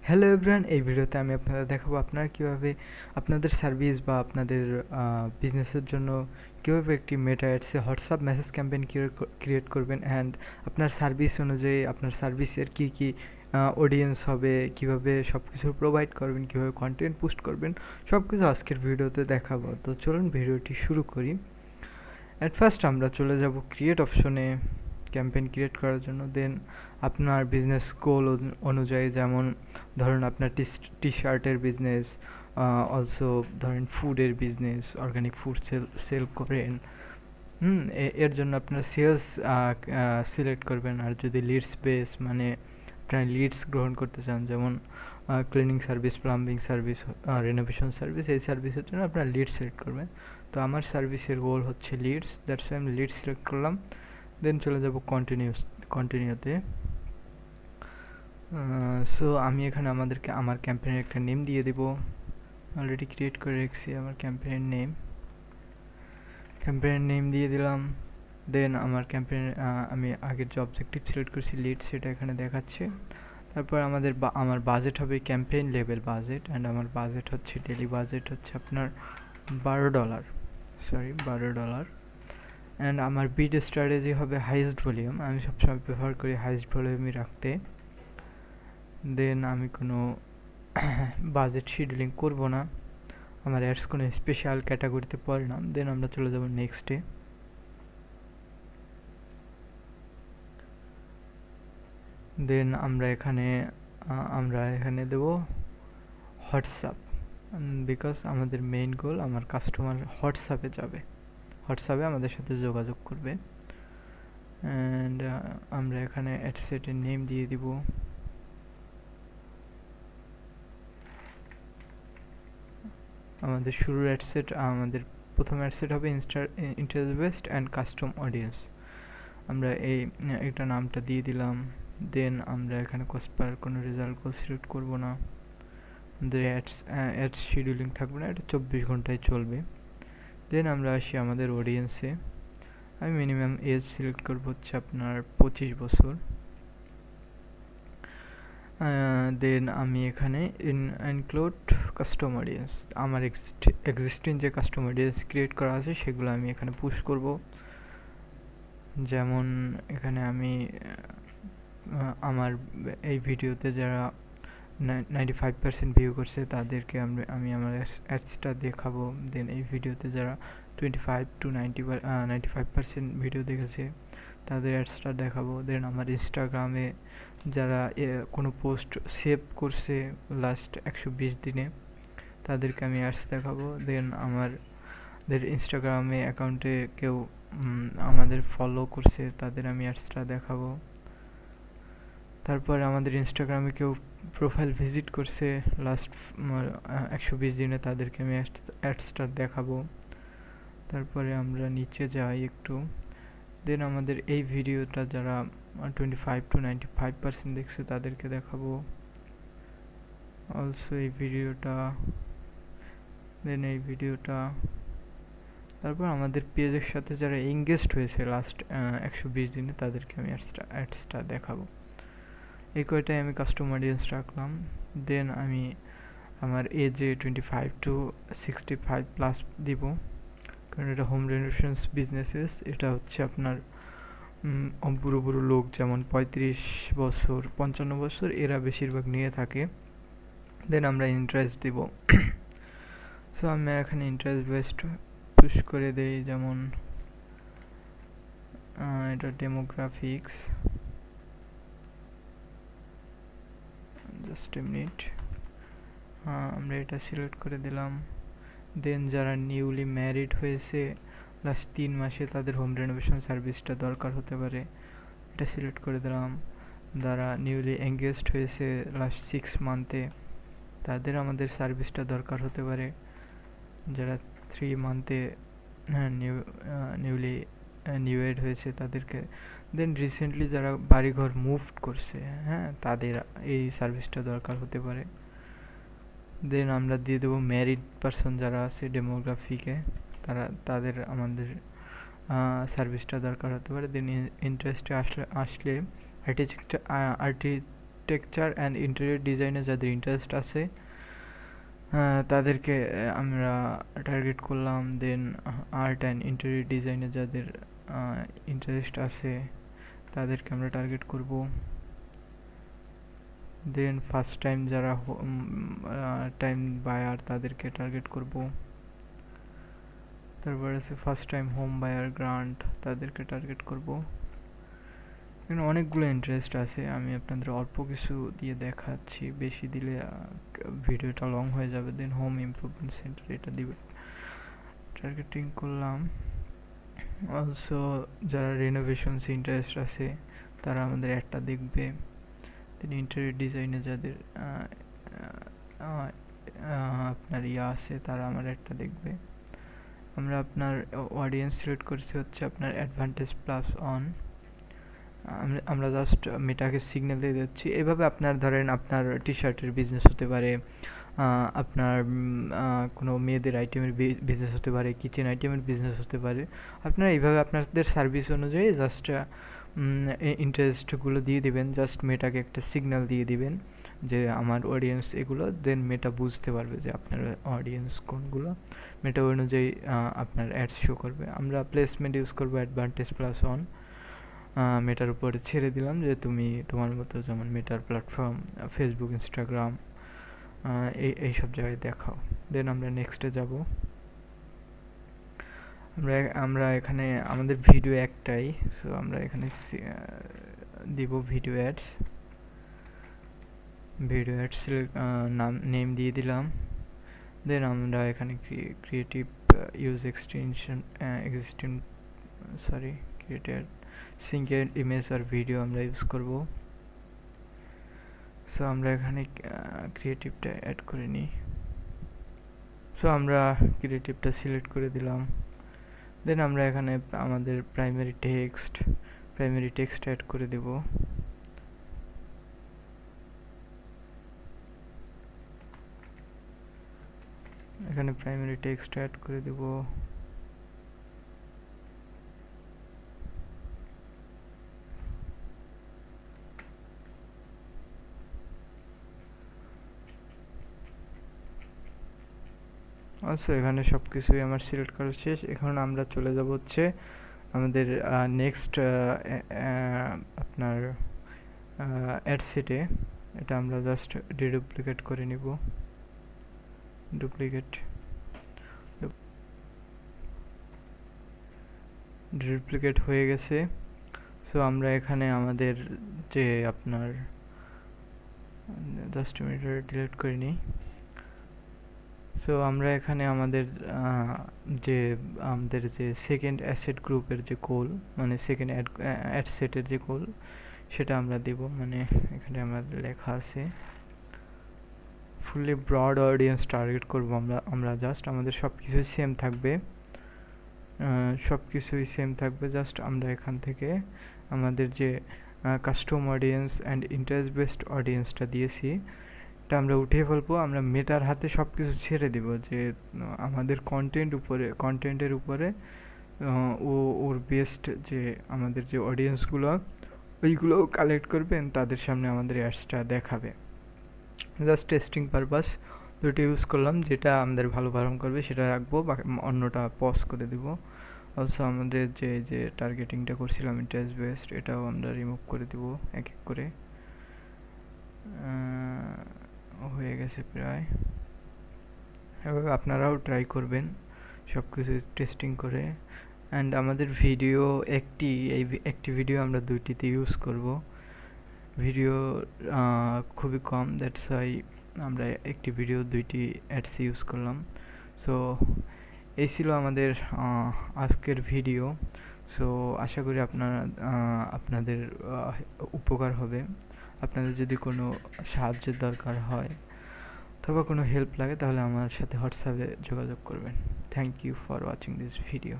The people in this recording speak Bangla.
হ্যালো এভরিওয়ান, এই ভিডিওতে আমি আপনাদের দেখাবো আপনারা কীভাবে আপনাদের সার্ভিস বা আপনাদের বিজনেসের জন্য কীভাবে একটি মেটা অ্যাডসে হোয়াটসঅ্যাপ মেসেজ ক্যাম্পেইন ক্রিয়েট করবেন অ্যান্ড আপনার সার্ভিস অনুযায়ী আপনার সার্ভিসের কী কী অডিয়েন্স হবে, কীভাবে সব কিছু প্রোভাইড করবেন, কীভাবে কন্টেন্ট পোস্ট করবেন, সব কিছু আজকের ভিডিওতে দেখাবো। তো চলুন ভিডিওটি শুরু করি। অ্যাট ফার্স্ট আমরা চলে যাব ক্রিয়েট অপশনে ক্যাম্পেইন ক্রিয়েট করার জন্য। দেন আপনার বিজনেস গোল অনুযায়ী, যেমন ধরুন আপনার টি শার্টের বিজনেস, অলসো ধরেন ফুডের বিজনেস, অর্গানিক ফুড সেল করেন, এর জন্য আপনার সেলস সিলেক্ট করবেন। আর যদি লিডস বেস মানে আপনার লিডস গ্রহণ করতে চান, যেমন cleaning service, plumbing service, renovation service, এই সার্ভিসের জন্য আপনার লিড সিলেক্ট করবেন। তো আমার সার্ভিসের গোল হচ্ছে লিডস, দ্যাটস আমি লিড সিলেক্ট করলাম। দেন চলে যাব কন্টিনিউতে। সো আমি এখানে আমার ক্যাম্পেইনের একটা নেম দিয়ে দেব। অলরেডি ক্রিয়েট করে রেখেছি আমার ক্যাম্পেইনের নেম দিয়ে দিলাম। দেন আমার আমি আগের যে অবজেক্টিভ সিলেক্ট করেছি লিড, সেটা এখানে দেখাচ্ছে। তারপর আমার বাজেট হবে ক্যাম্পেইন লেভেল বাজেট, অ্যান্ড আমার বাজেট হচ্ছে ডেলি বাজেট হচ্ছে আপনার $12, $12। অ্যান্ড আমার বিড স্ট্র্যাটেজি হবে হাইয়েস্ট ভলিউম, আমি সবসময় প্রেফার করি হাইয়েস্ট ভলিউমই রাখতে। দেন আমি কোনো বাজেট শিডিউলিং করব না, আমার অ্যাডস কোনো স্পেশাল ক্যাটাগরিতে পড়ে না। দেন আমরা চলে যাব নেক্সটে। দেন আমরা এখানে দেব হোয়াটসঅ্যাপ, বিকজ আমাদের মেইন গোল আমার কাস্টমার হোয়াটসঅ্যাপে যাবে, হোয়াটসঅ্যাপে আমাদের সাথে যোগাযোগ করবে। অ্যান্ড আমরা এখানে অ্যাডসেটের নেম দিয়ে দিব। আমাদের আমাদের প্রথম অ্যাডসেট হবে interest based and custom audience. আমরা এটা নামটা দিয়ে দিলাম। দেন আমরা এখানে কস্ট পার কোনো রেজাল্ট সিলেক্ট করব না। আমাদের অ্যাডস শিডিউলিং থাকবে না, এটা 24 ঘন্টায় চলবে। দেন আমরা আসি আমাদের অডিয়েন্সে। আমি মিনিমাম এজ সিলেক্ট করবো হচ্ছে আপনার 25 বছর। দেন আমি এখানে ইনক্লুড কাস্টম অডিয়েন্স, আমার এক্সিস্টিং যে কাস্টম অডিয়েন্স ক্রিয়েট করা আছে সেগুলো আমি এখানে পুশ করব। যেমন এখানে আমি আমার এই ভিডিওতে যারা 95% ভিউ করছে তাদেরকে আমি আমার অ্যাডসটা দেখাবো। দেন এই ভিডিওতে যারা 25 to 95% ভিডিও দেখেছে তাদের অ্যাডসটা দেখাবো। দেন আমার ইনস্টাগ্রামে যারা কোনো পোস্ট সেভ করছে লাস্ট 120 দিনে তাদেরকে আমি অ্যাডস দেখাবো। দেন আমাদের ইনস্টাগ্রামে অ্যাকাউন্টে কেউ আমাদের ফলো করছে তাদের আমি অ্যাডসটা দেখাবো। তারপরে আমাদের ইনস্টাগ্রামে কেউ প্রোফাইল ভিজিট করছে লাস্ট 120 দিনে, তাদেরকে আমি অ্যাডসটা দেখাবো। তারপরে আমরা নিচে যাই একটু। দেন আমাদের এই ভিডিওটা যারা 25 to 95% দেখছে তাদেরকে দেখাবো। অলসো এই ভিডিওটা, দেন এই ভিডিওটা। তারপর আমাদের পেজের সাথে যারা এঙ্গেজড হয়েছে লাস্ট 120 দিনে তাদেরকে আমি অ্যাডসটা দেখাবো। এই কয়টাই আমি কাস্টম অডিয়েন্স রাখলাম। দেন আমি আমার এজে 25 to 65+ দিব, কারণ এটা হোম রেনোভেশনস বিজনেসেস। এটা হচ্ছে আপনার বুড়ো বুড়ো লোক, যেমন 35 বছর 55 বছর, এরা বেশিরভাগ নিয়ে থাকে। দেন আমরা ইন্টারেস্ট দিব। সো আমি এখানে ইন্টারেস্ট বেসড পুশ করে দেই, যেমন এটা ডেমোগ্রাফিক্স, জাস্ট এ মিনিট। আমরা এটা সিলেক্ট করে দিলাম। দেন যারা নিউলি ম্যারিড হয়েছে লাস্ট 3 মাসে তাদের হোম রেনোভেশন সার্ভিসটা দরকার হতে পারে, এটা সিলেক্ট করে দিলাম। যারা নিউলি এঙ্গেজড হয়েছে লাস্ট 6 মান্থে তাদের আমাদের সার্ভিসটা দরকার হতে পারে। যারা 3 মান্থে নিউ এড হয়েছে তাদেরকে। দেন রিসেন্টলি যারা বাড়িঘর মুভ করছে, তাদের এই সার্ভিসটা দরকার হতে পারে। দেন আমরা দিয়ে দেবো ম্যারিড পারসন যারা আছে ডেমোগ্রাফিকে, তাদের আমাদের সার্ভিসটা দরকার হতে পারে। দেন ইন্টারেস্টে আসলে আর্কিটেকচার অ্যান্ড ইন্টেরিয়র ডিজাইনে যাদের ইন্টারেস্ট আছে তাদেরকে আমরা টার্গেট করলাম। দেন আর্ট অ্যান্ড ইন্টেরিয়র ডিজাইনে যাদের ইন্টারেস্ট আছে তাদেরকে আমরা টার্গেট করব। দেন ফার্স্ট টাইম যারা টাইম বায়ার তাদেরকে টার্গেট করব। তারপর আছে first time home buyer grant, তাদেরকে টার্গেট করব। এখানে অনেকগুলো ইন্টারেস্ট আছে, আমি আপনাদের অল্প কিছু দিয়ে দেখাচ্ছি, বেশি দিলে ভিডিওটা লং হয়ে যাবে। দেন হোম ইমপ্রুভমেন্ট সেন্টার, এটা দিবে টার্গেটিং করলাম। অলসো যারা রিনোভেশনস ইন্টারেস্ট আছে তারা আমাদের একটা দেখবে। দেন ইন্টেরিয়র ডিজাইনে যাদের আপনার আছে তারা আমার একটা দেখবে। আমরা আপনার অডিয়েন্স সিলেক্ট করেছি হচ্ছে আপনার অ্যাডভান্টেজ প্লাস অন। আমরা জাস্ট মেটাকে সিগন্যাল দিয়ে দিচ্ছি। এভাবে আপনার ধরেন আপনার টি শার্টের বিজনেস হতে পারে, আপনার কোনো মেয়েদের আইটেমের বিজনেস হতে পারে, কিচেন আইটেমের বিজনেস হতে পারে। আপনারা এইভাবে আপনাদের সার্ভিস অনুযায়ী জাস্ট ইন্টারেস্টগুলো দিয়ে দিবেন, জাস্ট মেটাকে একটা সিগন্যাল দিয়ে দিবেন যে আমার অডিয়েন্স এগুলো। দেন মেটা বুঝতে পারবে যে আপনার অডিয়েন্স কোনগুলো, মেটা অনুযায়ী আপনার অ্যাডস শো করবে। আমরা প্লেসমেন্ট ইউজ করবো অ্যাডভান্টেজ প্লাস অন। মেটার উপরে ছেড়ে দিলাম যে তুমি তোমার মতো যেমন মেটার প্ল্যাটফর্ম ফেসবুক, ইনস্টাগ্রাম এইসব জায়গায় দেখাও। দেন আমরা নেক্সটে যাব। আমরা এখানে আমাদের ভিডিও একটাই, সো আমরা এখানে দিব ভিডিও অ্যাডস। ভিডিও অ্যাডস নাম নেম দিয়ে দিলাম। দেন আমরা এখানে creative use extension created synced image আর ভিডিও আমরা ইউজ করব। সো আমরা এখানে ক্রিয়েটিভটা অ্যাড করে নিই। সো আমরা ক্রিয়েটিভটা সিলেক্ট করে দিলাম। দেন আমরা এখানে আমাদের প্রাইমারি টেক্সট অ্যাড করে দেব। এখানে প্রাইমারি টেক্সট অ্যাড করে দেব। আচ্ছা, এখানে সব কিছুই আমার সিলেক্ট করা শেষ। এখন আমরা চলে যাব হচ্ছে আমাদের নেক্সট আপনার অ্যাড সেটে। এটা আমরা জাস্ট ডিডুপ্লিকেট করে নিব। ডুপ্লিকেট হয়ে গেছে। সো আমরা এখানে আমাদের যে আপনার জাস্ট মিটার ডিলিট করে নিই। সো আমরা এখানে আমাদের যে সেকেন্ড অ্যাসেট গ্রুপের যে গোল, মানে সেকেন্ড অ্যাড সেটের যে গোল, সেটা আমরা দেব। মানে এখানে আমাদের লেখা আছে ফুললি ব্রড অডিয়েন্স টার্গেট করব আমরা জাস্ট আমাদের সব কিছুই সেম থাকবে। জাস্ট আমরা এখান থেকে আমাদের যে custom audience and interest based অডিয়েন্সটা দিয়েছি এটা আমরা উঠিয়ে ফেলবো। আমরা মেটার হাতে সব কিছু ছেড়ে দেব যে আমাদের কন্টেন্টের উপরে ওর বেস্ট যে আমাদের যে অডিয়েন্সগুলো ওইগুলো কালেক্ট করবেন, তাদের সামনে আমাদের অ্যাডসটা দেখাবে। জাস্ট টেস্টিং পারপাস দুটো ইউজ করলাম, যেটা আমাদের ভালো পারফর্ম করবে সেটা রাখবো, অন্যটা পজ করে দেব। অলসো আমাদের যে টার্গেটিংটা করছিলাম ইন্টারেস্ট বেসড, এটাও আমরা রিমুভ করে দেব এক এক করে। হয়ে গেছে প্রায়। এভাবে আপনারাও ট্রাই করবেন সব কিছু টেস্টিং করে। অ্যান্ড আমাদের ভিডিও একটি ভিডিও আমরা দুইটিতে ইউজ করব। ভিডিও খুবই কম, দ্যাটস ওয়াই আমরা একটি ভিডিও দুইটি অ্যাডস ইউজ করলাম। সো এই ছিল আমাদের আজকের ভিডিও। সো আশা করি আপনাদের উপকার হবে। আপনাদের যদি কোনো সাহায্যের দরকার হয় অথবা কোনো হেল্প লাগে তাহলে আমার সাথে হোয়াটসঅ্যাপে যোগাযোগ করবেন। Thank you for watching this video.